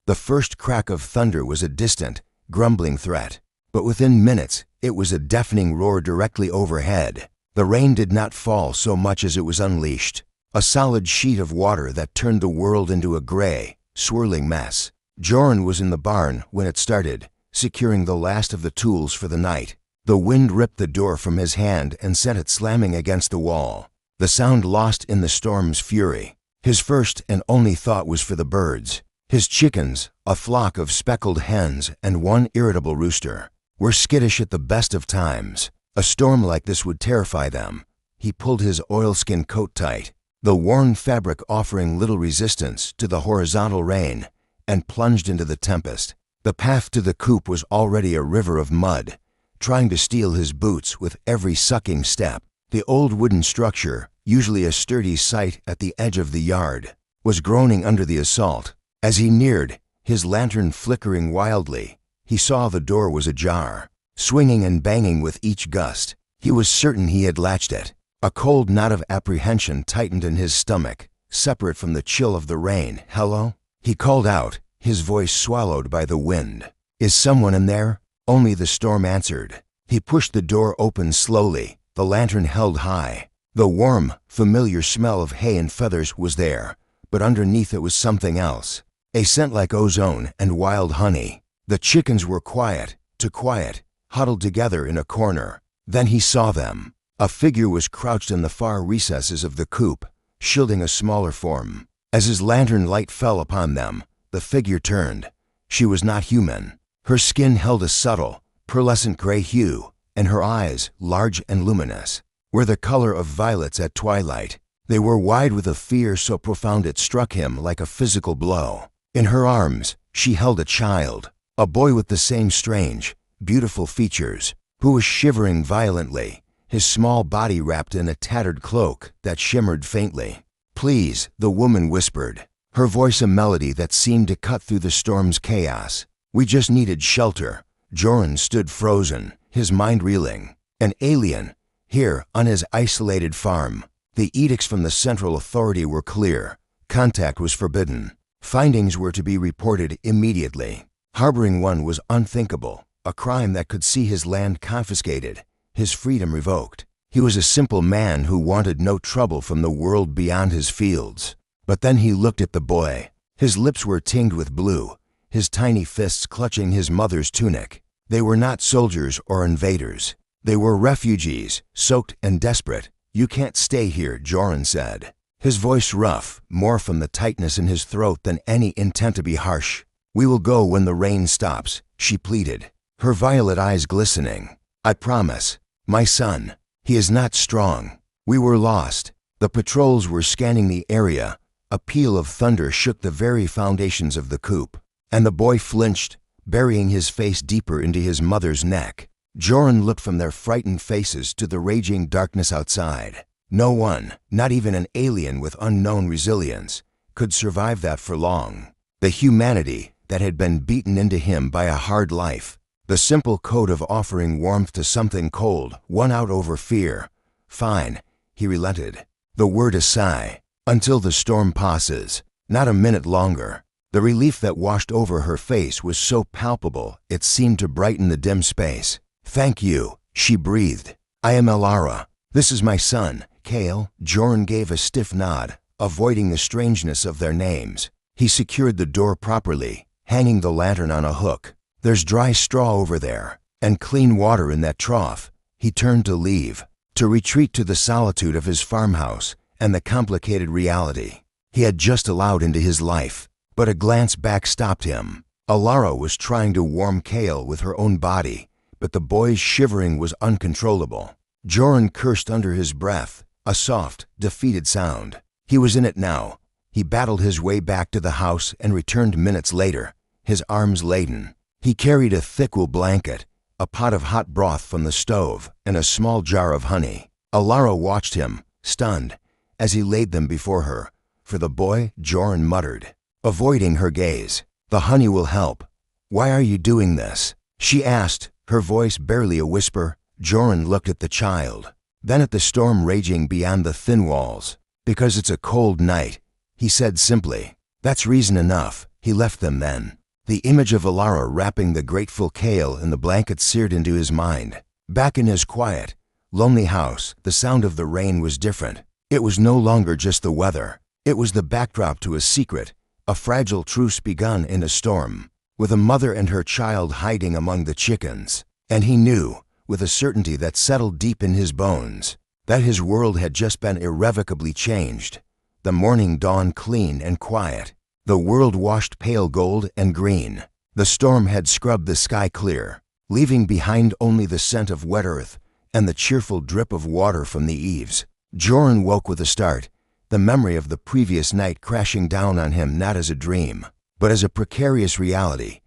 The first crack of thunder was a distant, grumbling threat, but within minutes it was a deafening roar directly overhead. The rain did not fall so much as it was unleashed, a solid sheet of water that turned the world into a gray, swirling mess. Joran was in the barn when it started, securing the last of the tools for the night. The wind ripped the door from his hand and sent it slamming against the wall, the sound lost in the storm's fury. His first and only thought was for the birds. His chickens, a flock of speckled hens and one irritable rooster, were skittish at the best of times. A storm like this would terrify them. He pulled his oilskin coat tight, the worn fabric offering little resistance to the horizontal rain, and plunged into the tempest. The path to the coop was already a river of mud, trying to steal his boots with every sucking step. The old wooden structure, usually a sturdy site at the edge of the yard, was groaning under the assault. As he neared, his lantern flickering wildly, he saw the door was ajar, swinging and banging with each gust. He was certain he had latched it. A cold knot of apprehension tightened in his stomach, separate from the chill of the rain. "Hello?" He called out, his voice swallowed by the wind. "Is someone in there?" Only the storm answered. He pushed the door open slowly, the lantern held high. The warm, familiar smell of hay and feathers was there, but underneath it was something else, a scent like ozone and wild honey. The chickens were quiet, too quiet, huddled together in a corner. Then he saw them. A figure was crouched in the far recesses of the coop, shielding a smaller form. As his lantern light fell upon them, the figure turned. She was not human. Her skin held a subtle, pearlescent gray hue, and her eyes, large and luminous, were the color of violets at twilight. They were wide with a fear so profound it struck him like a physical blow. In her arms, she held a child, a boy with the same strange, beautiful features, who was shivering violently, his small body wrapped in a tattered cloak that shimmered faintly. "Please," the woman whispered, her voice a melody that seemed to cut through the storm's chaos. "We just needed shelter." Joran stood frozen, his mind reeling. An alien, here on his isolated farm. The edicts from the central authority were clear. Contact was forbidden. Findings were to be reported immediately. Harboring one was unthinkable, a crime that could see his land confiscated, his freedom revoked. He was a simple man who wanted no trouble from the world beyond his fields. But then he looked at the boy. His lips were tinged with blue, his tiny fists clutching his mother's tunic. They were not soldiers or invaders. They were refugees, soaked and desperate. "You can't stay here," Joran said, his voice rough, more from the tightness in his throat than any intent to be harsh. "We will go when the rain stops," she pleaded, her violet eyes glistening. "I promise. My son, he is not strong." We were lost. The patrols were scanning the area. A peal of thunder shook the very foundations of the coop, and the boy flinched, burying his face deeper into his mother's neck. Joran looked from their frightened faces to the raging darkness outside. No one, not even an alien with unknown resilience, could survive that for long. The humanity that had been beaten into him by a hard life, the simple code of offering warmth to something cold, won out over fear. "Fine," he relented. "The word a sigh. Until the storm passes." Not a minute longer. The relief that washed over her face was so palpable it seemed to brighten the dim space. "Thank you," she breathed. "I am Elara. This is my son, Kale." Joran gave a stiff nod, avoiding the strangeness of their names. He secured the door properly, hanging the lantern on a hook. "There's dry straw over there, and clean water in that trough." He turned to leave, to retreat to the solitude of his farmhouse and the complicated reality he had just allowed into his life. But a glance back stopped him. Elara was trying to warm Kale with her own body, but the boy's shivering was uncontrollable. Joran cursed under his breath, a soft, defeated sound. He was in it now. He battled his way back to the house and returned minutes later, his arms laden. He carried a thick wool blanket, a pot of hot broth from the stove, and a small jar of honey. Elara watched him, stunned, as he laid them before her. For the boy, Joran muttered, avoiding her gaze, "The honey will help." "Why are you doing this?" she asked, her voice barely a whisper. Joran looked at the child, then at the storm raging beyond the thin walls. "Because it's a cold night," he said simply. "That's reason enough." He left them then. The image of Alara wrapping the grateful Kale in the blanket seared into his mind. Back in his quiet, lonely house, the sound of the rain was different. It was no longer just the weather. It was the backdrop to a secret, a fragile truce begun in a storm, with a mother and her child hiding among the chickens. And he knew, with a certainty that settled deep in his bones, that his world had just been irrevocably changed. The morning dawned clean and quiet. The world washed pale gold and green. The storm had scrubbed the sky clear, leaving behind only the scent of wet earth and the cheerful drip of water from the eaves. Joran woke with a start, the memory of the previous night crashing down on him not as a dream, but as a precarious reality.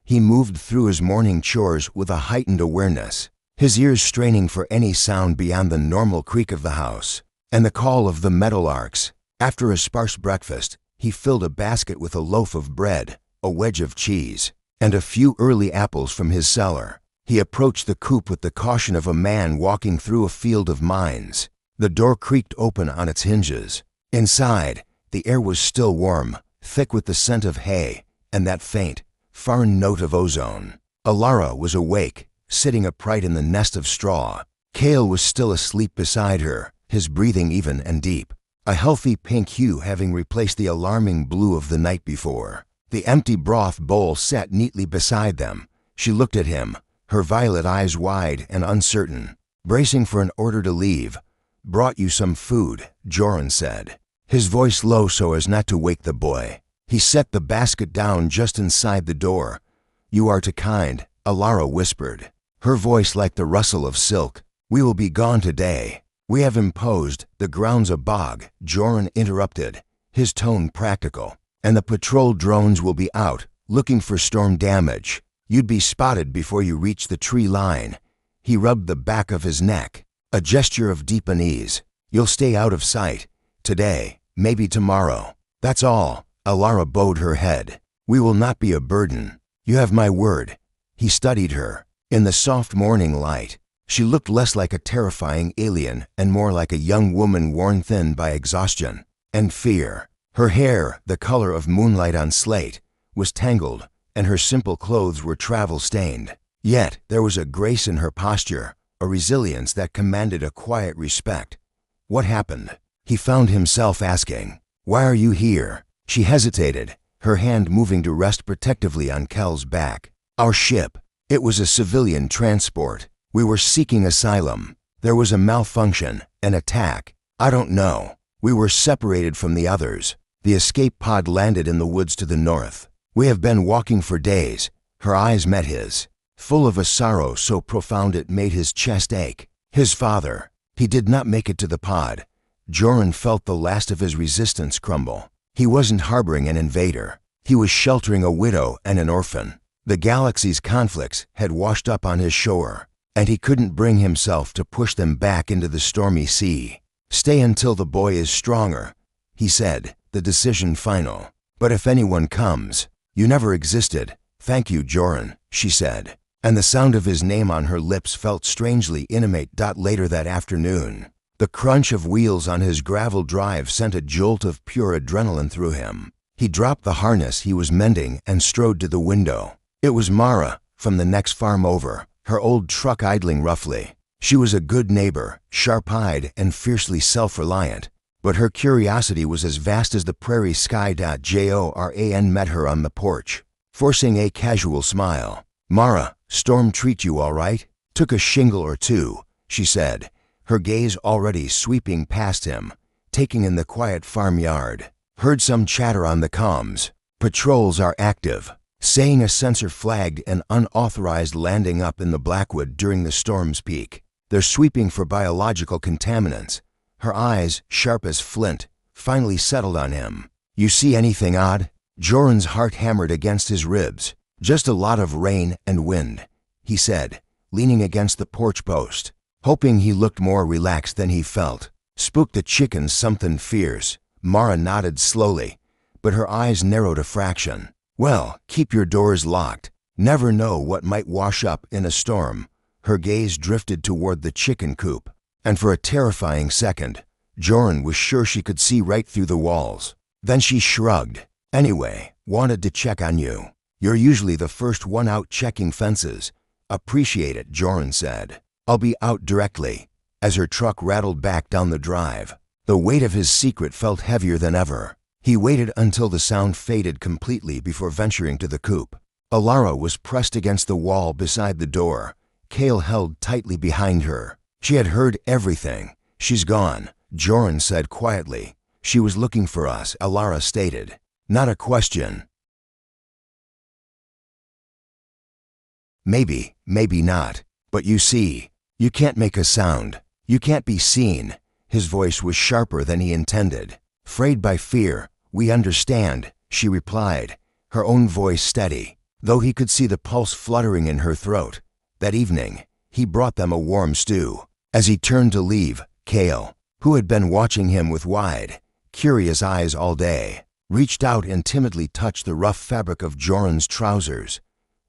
He moved through his morning chores with a heightened awareness, his ears straining for any sound beyond the normal creak of the house and the call of the meadowlarks. After a sparse breakfast, he filled a basket with a loaf of bread, a wedge of cheese, and a few early apples from his cellar. He approached the coop with the caution of a man walking through a field of mines. The door creaked open on its hinges. Inside, the air was still warm, thick with the scent of hay and that faint, foreign note of ozone. Alara was awake, sitting upright in the nest of straw. Kale was still asleep beside her, his breathing even and deep, a healthy pink hue having replaced the alarming blue of the night before. The empty broth bowl sat neatly beside them. She looked at him, her violet eyes wide and uncertain, bracing for an order to leave. "Brought you some food," Joran said, his voice low so as not to wake the boy. He set the basket down just inside the door. "You are too kind," Alara whispered, her voice like the rustle of silk. "We will be gone today. We have imposed, the ground's a bog," Joran interrupted, his tone practical. "And the patrol drones will be out, looking for storm damage. You'd be spotted before you reach the tree line." He rubbed the back of his neck, a gesture of deep unease. "You'll stay out of sight. Today, maybe tomorrow. That's all." Alara bowed her head. "We will not be a burden. You have my word." He studied her. In the soft morning light, she looked less like a terrifying alien and more like a young woman worn thin by exhaustion and fear. Her hair, the color of moonlight on slate, was tangled, and her simple clothes were travel-stained. Yet there was a grace in her posture, a resilience that commanded a quiet respect. "What happened?" he found himself asking. "Why are you here?" She hesitated, her hand moving to rest protectively on Kel's back. "Our ship. It was a civilian transport. We were seeking asylum. There was a malfunction, an attack. I don't know. We were separated from the others. The escape pod landed in the woods to the north. We have been walking for days." Her eyes met his, full of a sorrow so profound it made his chest ache. His father. He did not make it to the pod. Joran felt the last of his resistance crumble. He wasn't harboring an invader. He was sheltering a widow and an orphan. The galaxy's conflicts had washed up on his shore, and he couldn't bring himself to push them back into the stormy sea. "Stay until the boy is stronger," he said, the decision final. "But if anyone comes, you never existed." "Thank you, Joran," she said, and the sound of his name on her lips felt strangely intimate. Later that afternoon, the crunch of wheels on his gravel drive sent a jolt of pure adrenaline through him. He dropped the harness he was mending and strode to the window. It was Mara, from the next farm over, her old truck idling roughly. She was a good neighbor, sharp-eyed and fiercely self-reliant, but her curiosity was as vast as the prairie sky. Joran met her on the porch, forcing a casual smile. "Mara, storm treat you all right?" "Took a shingle or two," she said, her gaze already sweeping past him, taking in the quiet farmyard. "Heard some chatter on the comms. Patrols are active," saying a sensor flagged an unauthorized landing up in the Blackwood during the storm's peak. "They're sweeping for biological contaminants." Her eyes, sharp as flint, finally settled on him. "You see anything odd?" Joran's heart hammered against his ribs. "Just a lot of rain and wind," he said, leaning against the porch post, hoping he looked more relaxed than he felt. "Spooked the chickens something fierce." Mara nodded slowly, but her eyes narrowed a fraction. "Well, keep your doors locked. Never know what might wash up in a storm." Her gaze drifted toward the chicken coop, and for a terrifying second, Joran was sure she could see right through the walls. Then she shrugged. Anyway, wanted to check on you. You're usually the first one out checking fences. Appreciate it, Joran said. I'll be out directly. As her truck rattled back down the drive, the weight of his secret felt heavier than ever. He waited until the sound faded completely before venturing to the coupe. Alara was pressed against the wall beside the door. Cale held tightly behind her. She had heard everything. She's gone, Joran said quietly. She was looking for us, Alara stated. Not a question. Maybe, maybe not. But you see, you can't make a sound. You can't be seen. His voice was sharper than he intended. Frayed by fear, we understand, she replied, her own voice steady, though he could see the pulse fluttering in her throat. That evening, he brought them a warm stew. As he turned to leave, Cale, who had been watching him with wide, curious eyes all day, reached out and timidly touched the rough fabric of Joran's trousers.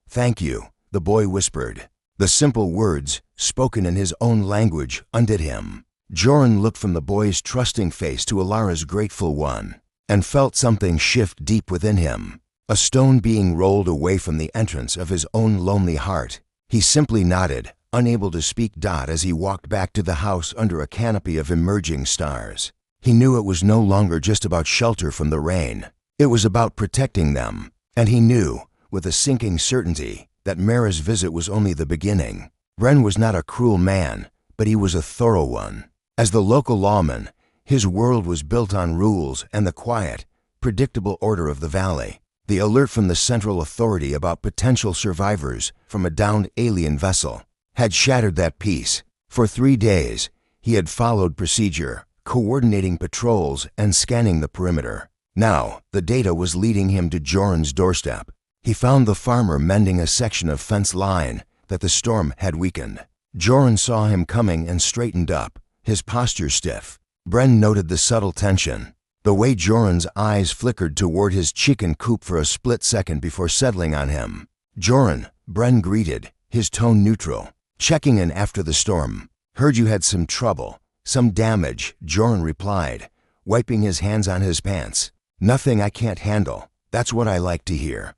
Thank you, the boy whispered. The simple words, spoken in his own language, undid him. Joran looked from the boy's trusting face to Alara's grateful one, and felt something shift deep within him, a stone being rolled away from the entrance of his own lonely heart. He simply nodded, unable to speak. As he walked back to the house under a canopy of emerging stars, he knew it was no longer just about shelter from the rain. It was about protecting them, and he knew, with a sinking certainty, that Mara's visit was only the beginning. Bren was not a cruel man, but he was a thorough one. As the local lawman, his world was built on rules and the quiet, predictable order of the valley. The alert from the central authority about potential survivors from a downed alien vessel had shattered that peace. For 3 days, he had followed procedure, coordinating patrols and scanning the perimeter. Now, the data was leading him to Joran's doorstep. He found the farmer mending a section of fence line that the storm had weakened. Joran saw him coming and straightened up, his posture stiff. Bren noted the subtle tension, the way Joran's eyes flickered toward his chicken coop for a split second before settling on him. Joran, Bren greeted, his tone neutral. Checking in after the storm. Heard you had some trouble, some damage, Joran replied, wiping his hands on his pants. Nothing I can't handle. That's what I like to hear.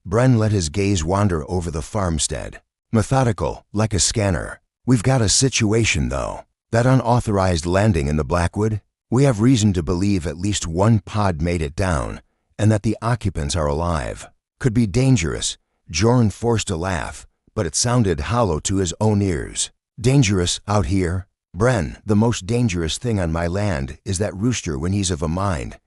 Bren let his gaze wander over the farmstead. Methodical, like a scanner. We've got a situation, though. That unauthorized landing in the Blackwood? We have reason to believe at least one pod made it down, and that the occupants are alive. Could be dangerous. Joran forced a laugh, but it sounded hollow to his own ears. Dangerous out here? Bren, the most dangerous thing on my land is that rooster when he's of a mind.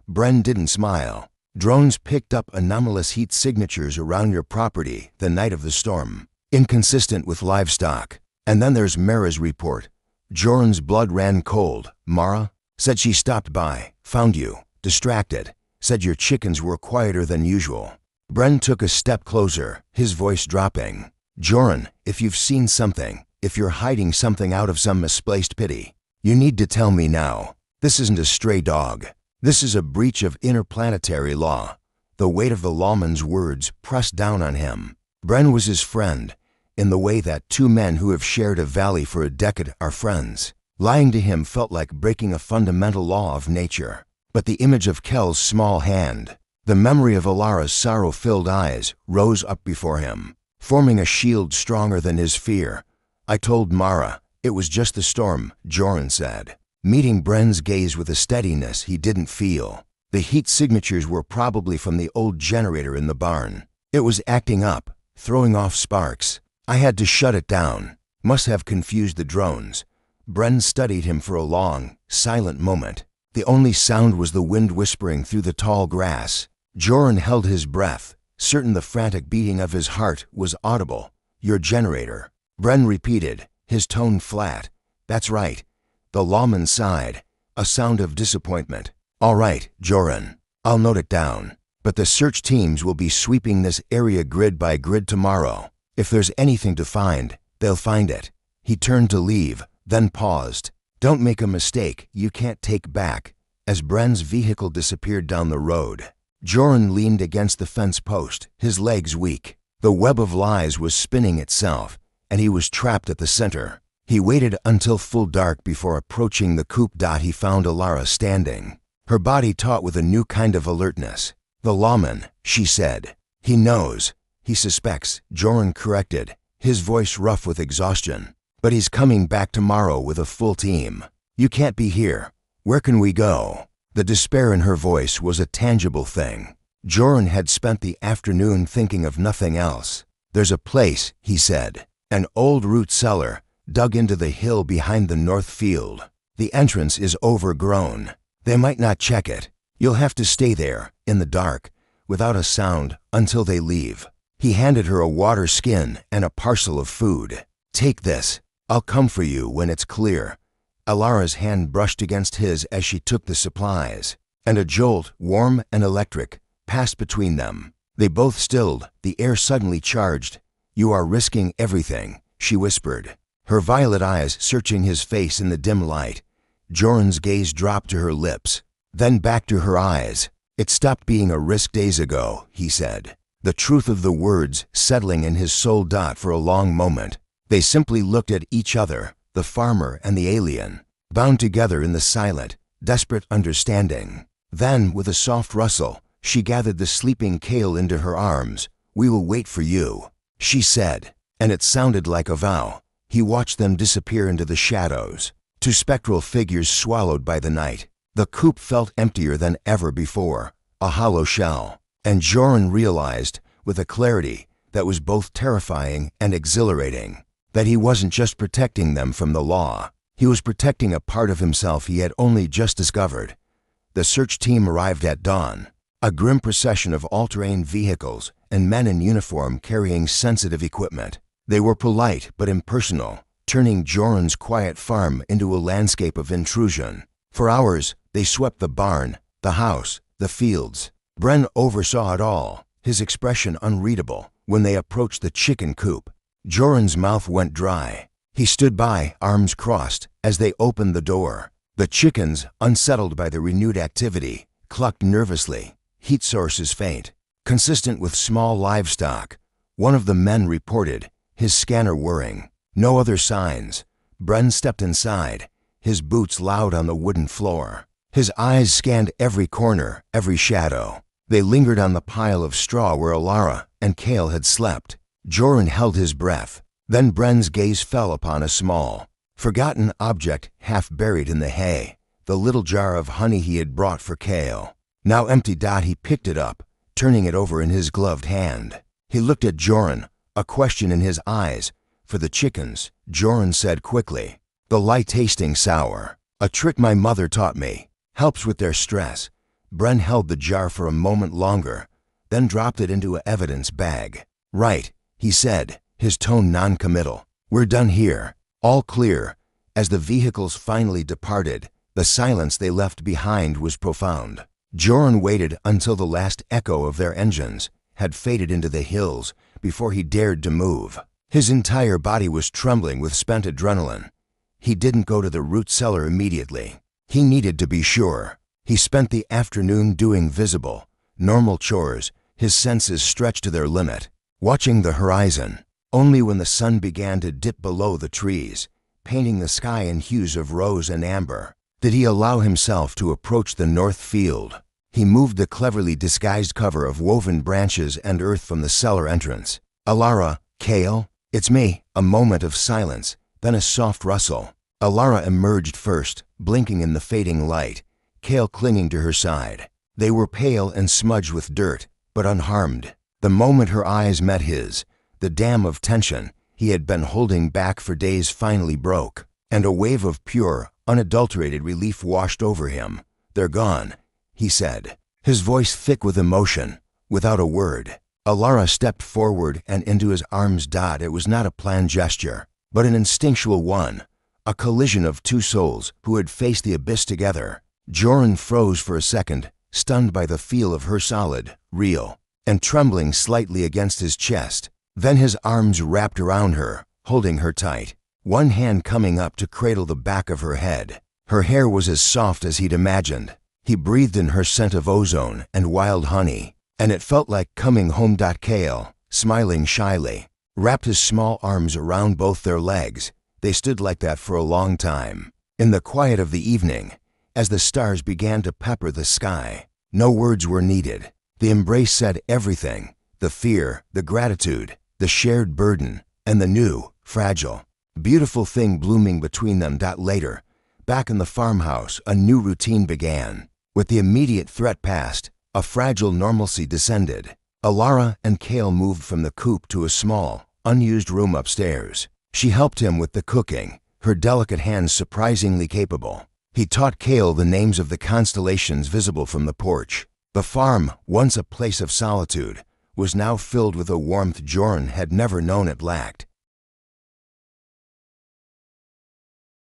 Bren didn't smile. Drones picked up anomalous heat signatures around your property the night of the storm, inconsistent with livestock. And then there's Mara's report. Joran's blood ran cold. Mara said she stopped by, found you, distracted, said your chickens were quieter than usual. Bren took a step closer, his voice dropping. Joran, if you've seen something, if you're hiding something out of some misplaced pity, you need to tell me now. This isn't a stray dog. This is a breach of interplanetary law. The weight of the lawman's words pressed down on him. Bren was his friend, in the way that two men who have shared a valley for a decade are friends. Lying to him felt like breaking a fundamental law of nature. But the image of Kel's small hand, the memory of Alara's sorrow-filled eyes, rose up before him, forming a shield stronger than his fear. I told Mara, it was just the storm, Joran said, meeting Bren's gaze with a steadiness he didn't feel. The heat signatures were probably from the old generator in the barn. It was acting up, throwing off sparks. I had to shut it down. Must have confused the drones. Bren studied him for a long, silent moment. The only sound was the wind whispering through the tall grass. Joran held his breath, certain the frantic beating of his heart was audible. Your generator. Bren repeated, his tone flat. That's right. The lawman sighed, a sound of disappointment. All right, Joran. I'll note it down. But the search teams will be sweeping this area grid by grid tomorrow. If there's anything to find, they'll find it. He turned to leave, then paused. Don't make a mistake you can't take back. As Bren's vehicle disappeared down the road, Joran leaned against the fence post, his legs weak. The web of lies was spinning itself, and he was trapped at the center. He waited until full dark before approaching the coupe. He found Alara standing, her body taut with a new kind of alertness. "The lawman," she said. "He knows. He suspects," Joran corrected, his voice rough with exhaustion. "But he's coming back tomorrow with a full team. You can't be here. Where can we go?" The despair in her voice was a tangible thing. Joran had spent the afternoon thinking of nothing else. "There's a place," he said. "An old root cellar, dug into the hill behind the north field. The entrance is overgrown. They might not check it. You'll have to stay there, in the dark, without a sound, until they leave." He handed her a water skin and a parcel of food. "Take this. I'll come for you when it's clear." Alara's hand brushed against his as she took the supplies, and a jolt, warm and electric, passed between them. They both stilled, the air suddenly charged. "You are risking everything," she whispered, her violet eyes searching his face in the dim light. Joran's gaze dropped to her lips, then back to her eyes. "It stopped being a risk days ago," he said, the truth of the words settling in his soul. For a long moment, they simply looked at each other, the farmer and the alien, bound together in the silent, desperate understanding. Then, with a soft rustle, she gathered the sleeping Cale into her arms. "We will wait for you," she said, and it sounded like a vow. He watched them disappear into the shadows, two spectral figures swallowed by the night. The coop felt emptier than ever before, a hollow shell, and Joran realized, with a clarity that was both terrifying and exhilarating, that he wasn't just protecting them from the law. He was protecting a part of himself he had only just discovered. The search team arrived at dawn, a grim procession of all-terrain vehicles and men in uniform carrying sensitive equipment. They were polite but impersonal, turning Joran's quiet farm into a landscape of intrusion. For hours, they swept the barn, the house, the fields. Bren oversaw it all, his expression unreadable. When they approached the chicken coop, Joran's mouth went dry. He stood by, arms crossed, as they opened the door. The chickens, unsettled by the renewed activity, clucked nervously, heat sources faint, consistent with small livestock. One of the men reported, his scanner whirring. No other signs. Bren stepped inside, his boots loud on the wooden floor. His eyes scanned every corner, every shadow. They lingered on the pile of straw where Alara and Cale had slept. Joran held his breath. Then Bren's gaze fell upon a small, forgotten object half buried in the hay, the little jar of honey he had brought for Cale. Now empty. He picked it up, turning it over in his gloved hand. He looked at Joran, a question in his eyes. "For the chickens," Joran said quickly. "The light tasting sour. A trick my mother taught me. Helps with their stress." Bren held the jar for a moment longer, then dropped it into an evidence bag. "Right," he said, his tone non-committal. "We're done here. All clear." As the vehicles finally departed, the silence they left behind was profound. Joran waited until the last echo of their engines had faded into the hills before he dared to move. His entire body was trembling with spent adrenaline. He didn't go to the root cellar immediately. He needed to be sure. He spent the afternoon doing visible, normal chores, his senses stretched to their limit, watching the horizon. Only when the sun began to dip below the trees, painting the sky in hues of rose and amber, did he allow himself to approach the north field. He moved the cleverly disguised cover of woven branches and earth from the cellar entrance. "Alara, Cale, it's me." A moment of silence, then a soft rustle. Alara emerged first, blinking in the fading light, Cale clinging to her side. They were pale and smudged with dirt, but unharmed. The moment her eyes met his, the dam of tension he had been holding back for days finally broke, and a wave of pure, unadulterated relief washed over him. "They're gone," he said, his voice thick with emotion. Without a word, Alara stepped forward and into his arms. It was not a planned gesture, but an instinctual one, a collision of two souls who had faced the abyss together. Joran froze for a second, stunned by the feel of her solid, real, and trembling slightly against his chest. Then his arms wrapped around her, holding her tight, one hand coming up to cradle the back of her head. Her hair was as soft as he'd imagined. He breathed in her scent of ozone and wild honey, and it felt like coming home. Cale, smiling shyly, wrapped his small arms around both their legs. They stood like that for a long time, in the quiet of the evening, as the stars began to pepper the sky. No words were needed. The embrace said everything: the fear, the gratitude, the shared burden, and the new, fragile, beautiful thing blooming between them. Later, back in the farmhouse, a new routine began. With the immediate threat past, a fragile normalcy descended. Alara and Cale moved from the coop to a small, unused room upstairs. She helped him with the cooking, her delicate hands surprisingly capable. He taught Cale the names of the constellations visible from the porch. The farm, once a place of solitude, was now filled with a warmth Joran had never known it lacked.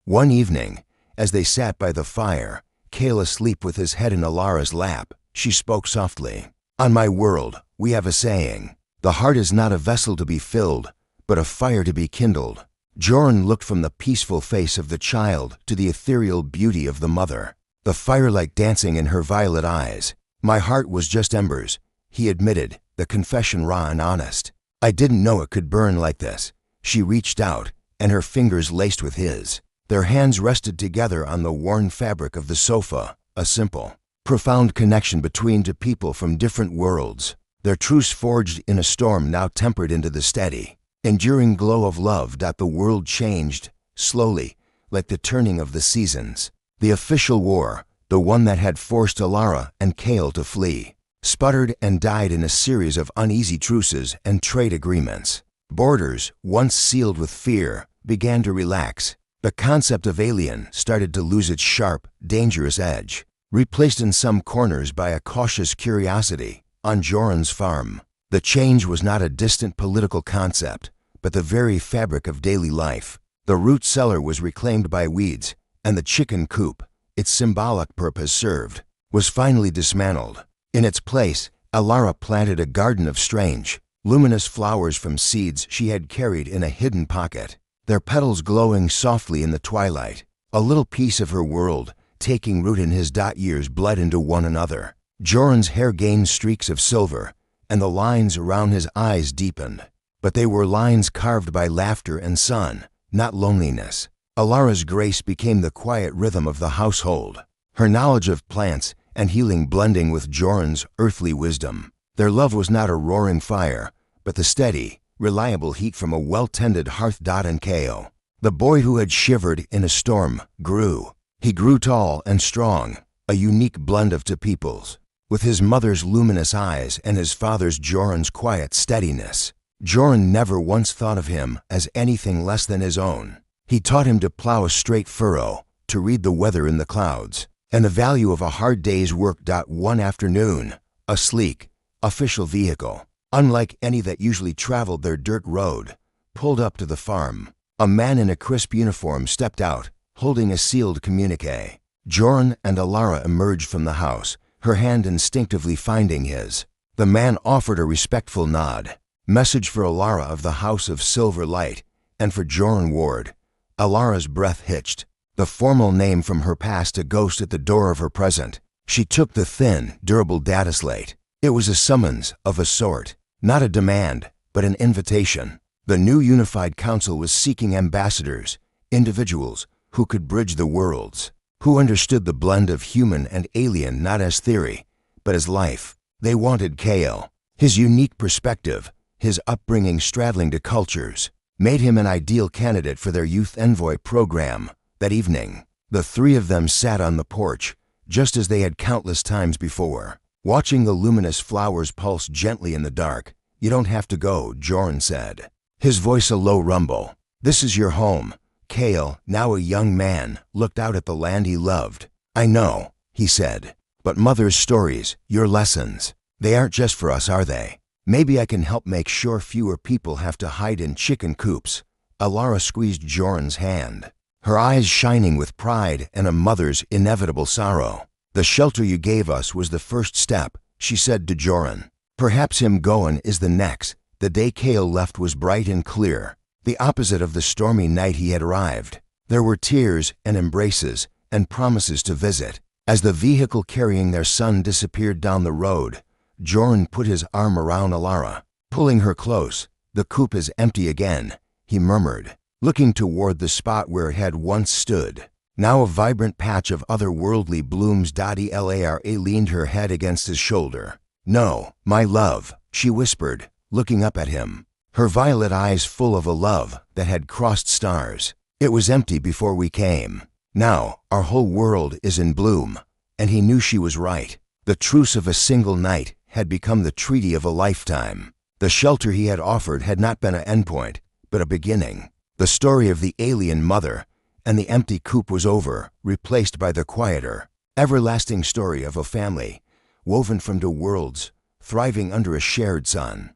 One evening, as they sat by the fire, Cale asleep with his head in Alara's lap, she spoke softly. "On my world, we have a saying. The heart is not a vessel to be filled, but a fire to be kindled." Joran looked from the peaceful face of the child to the ethereal beauty of the mother, the firelight dancing in her violet eyes. "My heart was just embers," he admitted, the confession raw and honest. "I didn't know it could burn like this." She reached out, and her fingers laced with his. Their hands rested together on the worn fabric of the sofa, a simple, profound connection between two people from different worlds. Their truce forged in a storm now tempered into the steady, enduring glow of love. The world changed, slowly, like the turning of the seasons. The official war, the one that had forced Alara and Cale to flee, sputtered and died in a series of uneasy truces and trade agreements. Borders, once sealed with fear, began to relax. The concept of alien started to lose its sharp, dangerous edge, replaced in some corners by a cautious curiosity. On Joran's farm, the change was not a distant political concept, but the very fabric of daily life. The root cellar was reclaimed by weeds, and the chicken coop, its symbolic purpose served, was finally dismantled. In its place, Alara planted a garden of strange, luminous flowers from seeds she had carried in a hidden pocket, their petals glowing softly in the twilight, a little piece of her world taking root in his. Years bled into one another. Joran's hair gained streaks of silver, and the lines around his eyes deepened. But they were lines carved by laughter and sun, not loneliness. Alara's grace became the quiet rhythm of the household, her knowledge of plants and healing blending with Joran's earthly wisdom. Their love was not a roaring fire, but the steady, reliable heat from a well-tended hearth. And Cale, the boy who had shivered in a storm, grew. He grew tall and strong, a unique blend of two peoples, with his mother's luminous eyes and his father's Joran's quiet steadiness. Joran never once thought of him as anything less than his own. He taught him to plow a straight furrow, to read the weather in the clouds, and the value of a hard day's work. One afternoon, a sleek, official vehicle, unlike any that usually traveled their dirt road, pulled up to the farm. A man in a crisp uniform stepped out, holding a sealed communique. Joran and Alara emerged from the house, her hand instinctively finding his. The man offered a respectful nod. Message for Alara of the House of Silver Light, and for Joran Ward. Alara's breath hitched, the formal name from her past a ghost at the door of her present. She took the thin, durable data slate. It was a summons of a sort, not a demand, but an invitation. The new unified council was seeking ambassadors, individuals who could bridge the worlds, who understood the blend of human and alien not as theory, but as life. They wanted Cale. His unique perspective, his upbringing straddling two cultures, made him an ideal candidate for their Youth Envoy program. That evening, the three of them sat on the porch, just as they had countless times before, watching the luminous flowers pulse gently in the dark. "You don't have to go," Joran said, his voice a low rumble. "This is your home." Cale, now a young man, looked out at the land he loved. "I know," he said, "but Mother's stories, your lessons, they aren't just for us, are they? Maybe I can help make sure fewer people have to hide in chicken coops." Alara squeezed Joran's hand, her eyes shining with pride and a mother's inevitable sorrow. "The shelter you gave us was the first step," she said to Joran. "Perhaps him goin' is the next." The day Cale left was bright and clear, the opposite of the stormy night he had arrived. There were tears and embraces and promises to visit. As the vehicle carrying their son disappeared down the road, Joran put his arm around Alara, pulling her close. "The coop is empty again," he murmured, looking toward the spot where it had once stood, now a vibrant patch of otherworldly blooms. Lara leaned her head against his shoulder, "No, my love," she whispered, looking up at him, her violet eyes full of a love that had crossed stars. "It was empty before we came. Now our whole world is in bloom." And he knew she was right. The truce of a single night had become the treaty of a lifetime. The shelter he had offered had not been an endpoint, but a beginning. The story of the alien mother and the empty coop was over, replaced by the quieter, everlasting story of a family, woven from two worlds, thriving under a shared sun.